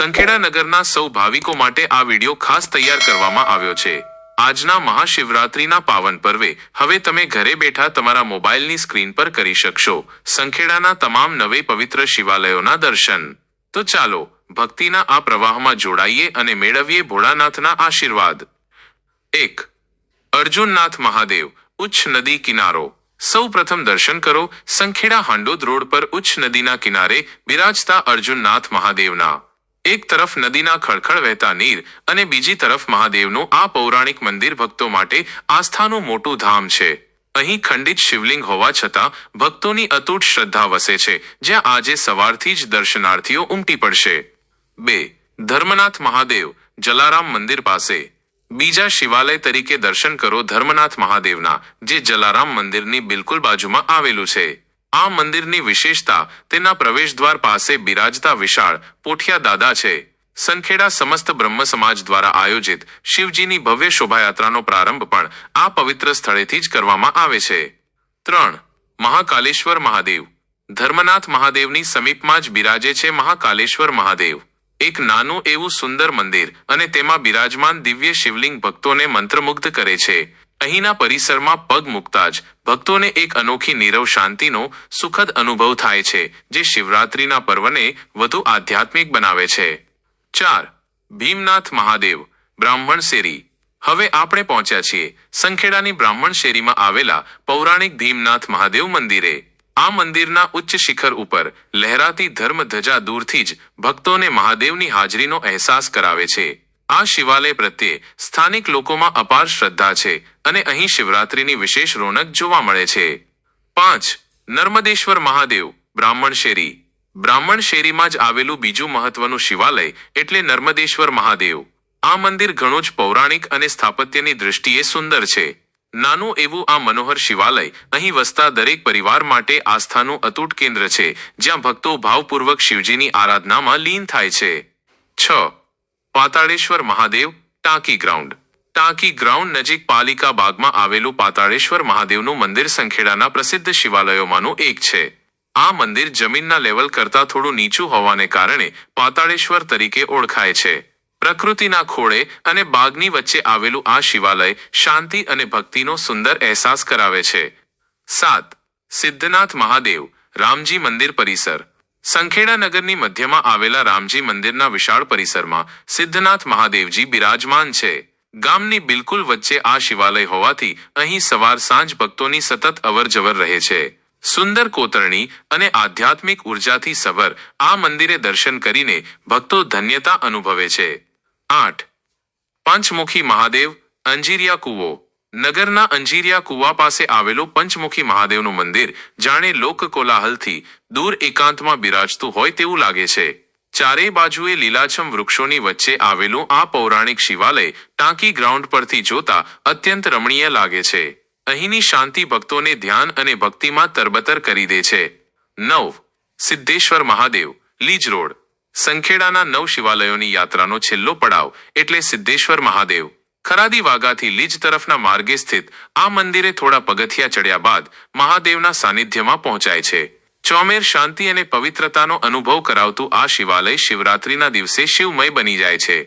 સંખેડા નગરના સૌ ભાવિકો માટે આ વિડિયો ખાસ તૈયાર કરવામાં આવ્યો છે। આજના મહાશિવરાત્રિના પાવન પર્વે હવે તમે ઘરે બેઠા તમારા મોબાઈલની સ્ક્રીન પર કરી શકશો સંખેડાના તમામ નવે પવિત્ર શિવાલયોના દર્શન। તો ચાલો ભક્તિના આ પ્રવાહમાં જોડાઈએ અને મેળવીએ ભોળાનાથના આશીર્વાદ। 1. અર્જુનનાથ મહાદેવ ઉચ્ચ નદી કિનારો। સૌ પ્રથમ દર્શન કરો સંખેડા હાંડોદ રોડ પર ઉચ્ચ નદીના કિનારે બિરાજતા અર્જુનનાથ મહાદેવના। એક તરફ નદીના ખળખળ વહેતા નીર અને બીજી તરફ મહાદેવનું આ પૌરાણિક મંદિર ભક્તો માટે આસ્થાનું મોટું ધામ છે। અહીં ખંડિત શિવલિંગ હોવા છતાં ભક્તોની અતૂટ શ્રદ્ધા વસે છે, જ્યાં આજે સવારથી જ દર્શનાર્થીઓ ઉમટી પડશે। 2. ધર્મનાથ મહાદેવ જલારામ મંદિર પાસે। બીજા શિવાલય તરીકે દર્શન કરો ધર્મનાથ મહાદેવના, જે જલારામ મંદિરની બિલકુલ બાજુમાં આવેલું છે। આ મંદિરની વિશેષતા તેના પ્રવેશદ્વાર પાસે બિરાજતા વિશાળ પોઠિયા દાદા છે। સંખેડા સમસ્ત બ્રહ્મ સમાજ દ્વારા આયોજિત શિવજીની ભવ્ય શોભાયાત્રાનો પ્રારંભ પણ આ પવિત્ર સ્થળેથી જ કરવામાં આવે છે। 3. મહાકાલેશ્વર મહાદેવ। ધર્મનાથ મહાદેવની સમીપમાં જ બિરાજે છે મહાકાલેશ્વર મહાદેવ। એક નાનું એવું સુંદર મંદિર અને તેમાં બિરાજમાન દિવ્ય શિવલિંગ ભક્તોને મંત્રમુગ્ધ કરે છે। અહીંના પરિસરમાં પગ મૂકતા જ ભક્તોને એક અનોખી નીરવ શાંતિનો સુખદ અનુભવ થાય છે, જે શિવરાત્રિના પર્વને વધુ આધ્યાત્મિક બનાવે છે। 4. ભીમનાથ મહાદેવ બ્રાહ્મણ શેરી। હવે આપણે પહોંચ્યા છીએ સંખેડાની બ્રાહ્મણ શેરીમાં આવેલા પૌરાણિક ભીમનાથ મહાદેવ મંદિરે। આ મંદિરના ઉચ્ચ શિખર ઉપર લહેરાતી ધર્મ ધજા દૂરથી જ ભક્તોને મહાદેવની હાજરીનો અહેસાસ કરાવે છે। આ શિવાલય પ્રત્યે સ્થાનિક લોકોમાં અપાર શ્રદ્ધા છે અને અહીં શિવરાત્રિની વિશેષ રોનક જોવા મળે છે। 5. નર્મદેશ્વર મહાદેવ બ્રાહ્મણ શેરી। બ્રાહ્મણ શેરીમાં જ આવેલું બીજું મહત્વનું શિવાલય એટલે નર્મદેશ્વર મહાદેવ। આ મંદિર ઘણું જ પૌરાણિક અને સ્થાપત્યની દૃષ્ટિએ સુંદર છે। નાનું એવું આ મનોહર શિવાલય અહીં વસતા દરેક પરિવાર માટે આસ્થાનું અતૂટ કેન્દ્ર છે, જ્યાં ભક્તો ભાવપૂર્વક શિવજીની આરાધનામાં લીન થાય છે। 6. પાતાળેશ્વર મહાદેવ ટાંકી ગ્રાઉન્ડ। ટાંકી ગ્રાઉન્ડ નજીક પાલિકા બાગમાં આવેલું પાતાળેશ્વર મહાદેવનું મંદિર સંખેડાના પ્રસિદ્ધ શિવાલયોમાંનું એક છે। આ મંદિર જમીનના લેવલ કરતાં થોડું નીચું હોવાને કારણે પાતાળેશ્વર તરીકે ઓળખાય છે। પ્રકૃતિના ખોળે અને બાગની વચ્ચે આવેલું આ શિવાલય શાંતિ અને ભક્તિનો સુંદર અહેસાસ કરાવે છે। 7. સિદ્ધનાથ મહાદેવ રામજી મંદિર પરિસર। સંખેડા નગરની મધ્યમાં આવેલા રામજી મંદિરના વિશાળ પરિસરમાં સિદ્ધનાથ મહાદેવજી બિરાજમાન છે। ગામની બિલકુલ વચ્ચે આ શિવાલય હોવાથી અહીં સવાર સાંજ ભક્તોની સતત અવરજવર રહે છે। સુંદર કોતરણી અને આધ્યાત્મિક ઉર્જાથી સભર આ મંદિરે દર્શન કરીને ભક્તો ધન્યતા અનુભવે છે। 8. પંચમુખી મહાદેવ અંજીરિયા કૂવો। નગરના અંજીરિયા કૂવા પાસે આવેલું પંચમુખી મહાદેવનું મંદિર જાણે લોક કોલાહલથી દૂર એકાંતમાં બિરાજતું હોય તેવું લાગે છે। ચારેય બાજુએ લીલાછમ વૃક્ષોની વચ્ચે આવેલું આ પૌરાણિક શિવાલય ટાંકી ગ્રાઉન્ડ પરથી જોતા અત્યંત રમણીય લાગે છે। અહીંની શાંતિ ભક્તોને ધ્યાન અને ભક્તિમાં તરબતર કરી દે છે। 9. સિદ્ધેશ્વર મહાદેવ લીજ રોડ। સંખેડાના 9 શિવાલયોની યાત્રાનો છેલ્લો પડાવ એટલે સિદ્ધેશ્વર મહાદેવ। ખરાદી વાગાથી લીજ તરફના માર્ગે સ્થિત આ મંદિરે થોડા પગથિયા ચડ્યા બાદ મહાદેવના સાનિધ્યમાં પહોંચાય છે। ચોમેર શાંતિ અને પવિત્રતાનો અનુભવ કરાવતું આ શિવાલય શિવરાત્રિના દિવસે શિવમય બની જાય છે।